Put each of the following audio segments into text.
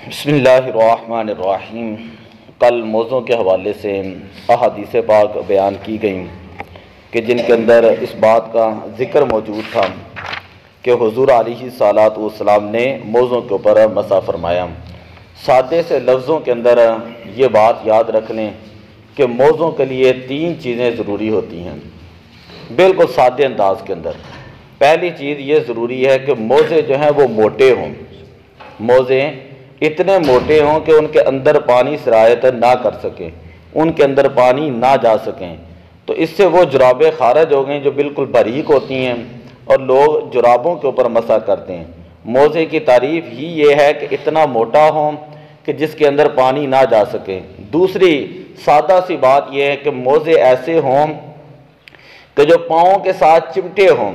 بسم اللہ الرحمن الرحیم۔ کل موضوع کے حوالے سے احادیث پاک بیان کی گئیں کہ جن کے اندر اس بات کا ذکر موجود تھا کہ حضور علیہ الصلاۃ والسلام نے موضوع کے اوپر مسح فرمایا۔ سادے سے لفظوں کے اندر یہ بات یاد رکھ لیں کہ موضوع کے لیے 3 چیزیں ضروری ہوتی ہیں، بالکل سادے انداز کے اندر۔ پہلی چیز یہ ضروری ہے کہ موضع جو ہیں وہ موٹے ہوں، موضع اتنے موٹے ہوں کہ ان کے اندر پانی سرایت نہ کر سکے، ان کے اندر پانی نہ جا سکیں، تو اس سے وہ جرابیں خارج ہو گئیں جو بالکل باریک ہوتی ہیں اور لوگ جرابوں کے اوپر مسح کرتے ہیں۔ موضع کی تعریف ہی یہ ہے کہ اتنا موٹا ہوں کہ جس کے اندر پانی نہ جا سکے۔ دوسری سادہ سی بات یہ ہے کہ موضع ایسے ہوں کہ جو پاؤں کے ساتھ چمٹے ہوں،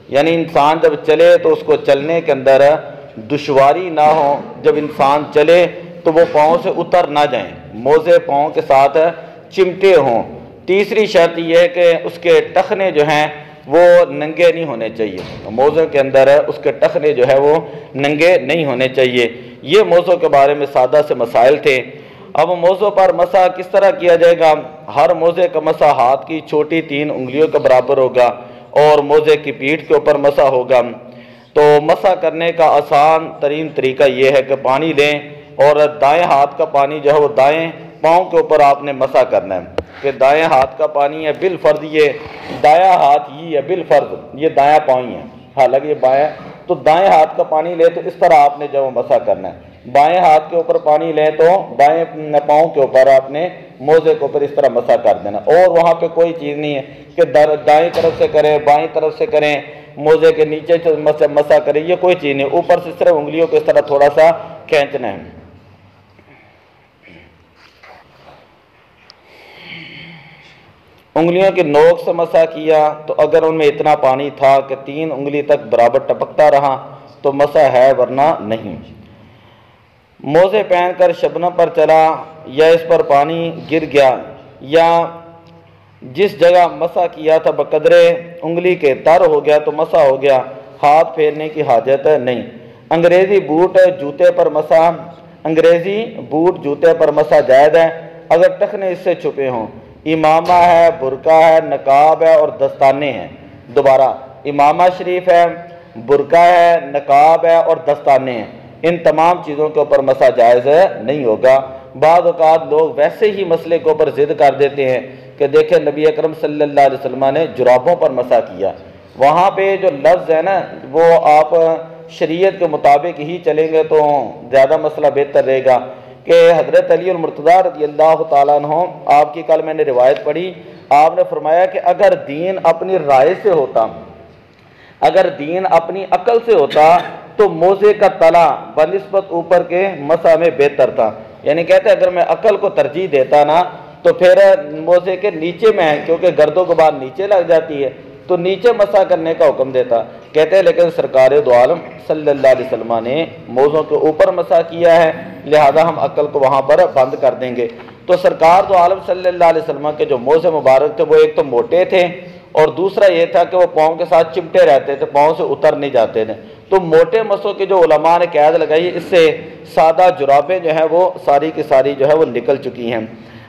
یعنی انسان جب چلے تو اس کو چلنے کے اندر دشواری نہ ہو، جب انسان چلے تو وہ پاؤں سے اتر نہ جائیں، موزے پاؤں کے ساتھ چمٹے ہوں۔ تیسری شرط یہ ہے کہ اس کے ٹخنے جو ہیں وہ ننگے نہیں ہونے چاہیے، موزوں کے اندر اس کے ٹخنے جو ہے وہ ننگے نہیں ہونے چاہیے۔ یہ موضوع کے بارے میں سادہ سے مسائل تھے۔ اب موضوع پر مسح کس طرح کیا جائے گا؟ ہر موضع کا مسح ہاتھ کی چھوٹی 3 انگلیوں کے برابر ہوگا اور موضع کی پیٹھ کے اوپر مسح ہوگا۔ تو مسح کرنے کا آسان ترین طریقہ یہ ہے کہ پانی لیں اور دائیں ہاتھ کا پانی جو ہے وہ دائیں پاؤں کے اوپر آپ نے مسح کرنا ہے کہ دائیں ہاتھ کا پانی ہے بالفرض، یہ دایاں ہاتھ ہی ہے بالفرض، یہ دایاں پاؤں ہی ہے، حالانکہ یہ بایاں، تو دائیں ہاتھ کا پانی لے تو اس طرح آپ نے جو وہ مسح کرنا ہے۔ بائیں ہاتھ کے اوپر پانی لیں تو بائیں پاؤں کے اوپر آپ نے موزے کے اوپر اس طرح مسح کر دینا، اور وہاں پہ کوئی چیز نہیں ہے کہ دائیں طرف سے کریں بائیں طرف سے کریں، موزے کے نیچے سے مسح کریں، یہ کوئی چیز نہیں، اوپر سے صرف انگلیوں کو اس طرح تھوڑا سا کھینچنا ہے۔ انگلیوں کی نوک سے مسح کیا تو اگر ان میں اتنا پانی تھا کہ 3 انگلی تک برابر ٹپکتا رہا تو مسح ہے، ورنہ نہیں۔ موزے پہن کر شبنم پر چلا یا اس پر پانی گر گیا یا جس جگہ مسح کیا تھا بقدرے انگلی کے تر ہو گیا تو مسح ہو گیا، ہاتھ پھیرنے کی حاجت نہیں۔ انگریزی بوٹ جوتے پر مسح، انگریزی بوٹ جوتے پر مسح جائز ہے اگر ٹخنے اس سے چھپے ہوں۔ امامہ ہے، برقع ہے، نقاب ہے اور دستانے ہیں۔ دوبارہ امامہ شریف ہے، برقع ہے، نقاب ہے اور دستانے ہیں، ان تمام چیزوں کے اوپر مسح جائز نہیں ہوگا۔ بعض اوقات لوگ ویسے ہی مسئلے کے اوپر ضد کر دیتے ہیں کہ دیکھیں نبی اکرم صلی اللہ علیہ وسلم نے جرابوں پر مسح کیا، وہاں پہ جو لفظ ہے نا وہ آپ شریعت کے مطابق ہی چلیں گے تو زیادہ مسئلہ بہتر رہے گا کہ حضرت علی المرتضیٰ رضی اللہ تعالیٰ عنہ، آپ کی کل میں نے روایت پڑھی، آپ نے فرمایا کہ اگر دین اپنی رائے سے ہوتا، اگر دین اپنی عقل سے ہوتا تو موزے کا تلا بنسبت اوپر کے مسح میں بہتر تھا، یعنی کہتے ہیں اگر میں عقل کو ترجیح دیتا نا تو پھر موزے کے نیچے میں ہے، کیونکہ گرد و غبار نیچے لگ جاتی ہے تو نیچے مسح کرنے کا حکم دیتا، کہتے ہیں لیکن سرکار دو عالم صلی اللہ علیہ وسلم نے موزوں کے اوپر مسح کیا ہے، لہذا ہم عقل کو وہاں پر بند کر دیں گے۔ تو سرکار دو عالم صلی اللہ علیہ وسلم کے جو موزے مبارک تھے وہ ایک تو موٹے تھے اور دوسرا یہ تھا کہ وہ پاؤں کے ساتھ چمٹے رہتے تھے، پاؤں سے اتر نہیں جاتے تھے۔ تو موٹے مسوں کے جو علماء نے قید لگائی، اس سے سادہ جرابیں جو ہیں وہ ساری کی ساری جو ہے وہ نکل چکی ہیں۔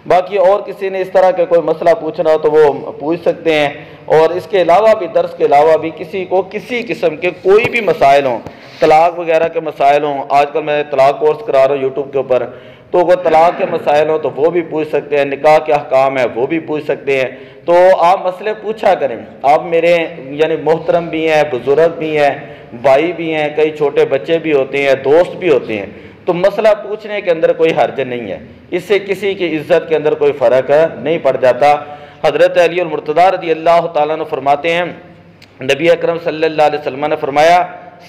باقی اور کسی نے اس طرح کا کوئی مسئلہ پوچھنا ہو تو وہ پوچھ سکتے ہیں، اور اس کے علاوہ بھی درس کے علاوہ بھی کسی کو کسی قسم کے کوئی بھی مسائل ہوں، طلاق وغیرہ کے مسائل ہوں، آج کل میں طلاق کورس کرا رہا ہوں یوٹیوب کے اوپر، تو وہ طلاق کے مسائل ہوں تو وہ بھی پوچھ سکتے ہیں، نکاح کے احکام ہے وہ بھی پوچھ سکتے ہیں۔ تو آپ مسئلے پوچھا کریں، آپ میرے یعنی محترم بھی ہیں، بزرگ بھی ہیں، بھائی بھی ہیں، کئی چھوٹے بچے بھی ہوتے ہیں، دوست بھی ہوتے ہیں، تو مسئلہ پوچھنے کے اندر کوئی حرج نہیں ہے، اس سے کسی کی عزت کے اندر کوئی فرق نہیں پڑ جاتا۔ حضرت علی المرتضیٰ رضی اللہ تعالیٰ عنہ فرماتے ہیں، نبی اکرم صلی اللہ علیہ وسلم نے فرمایا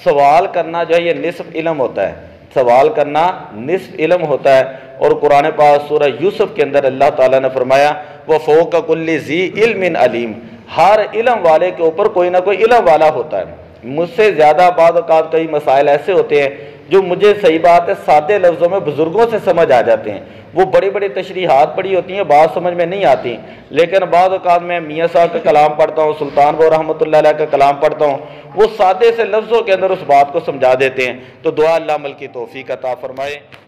سوال کرنا جو ہے یہ نصف علم ہوتا ہے، سوال کرنا نصف علم ہوتا ہے، اور قرآن پاک سورہ یوسف کے اندر اللہ تعالیٰ نے فرمایا وَفَوْقَ كُلِّ ذِي عِلْمٍ عَلِيمٍ، ہر علم والے کے اوپر کوئی نہ کوئی علم والا ہوتا ہے۔ مجھ سے زیادہ بعض اوقات کئی مسائل ایسے ہوتے ہیں جو مجھے صحیح بات ہے سادے لفظوں میں بزرگوں سے سمجھ آ جاتے ہیں، وہ بڑی بڑی تشریحات پڑھی ہوتی ہیں، بات سمجھ میں نہیں آتی، لیکن بعض اوقات میں میاں صاحب کا کلام پڑھتا ہوں، سلطان بہو رحمۃ اللہ علیہ کا کلام پڑھتا ہوں، وہ سادے سے لفظوں کے اندر اس بات کو سمجھا دیتے ہیں۔ تو دعا اللہ عمل کی توفیق عطا فرمائے۔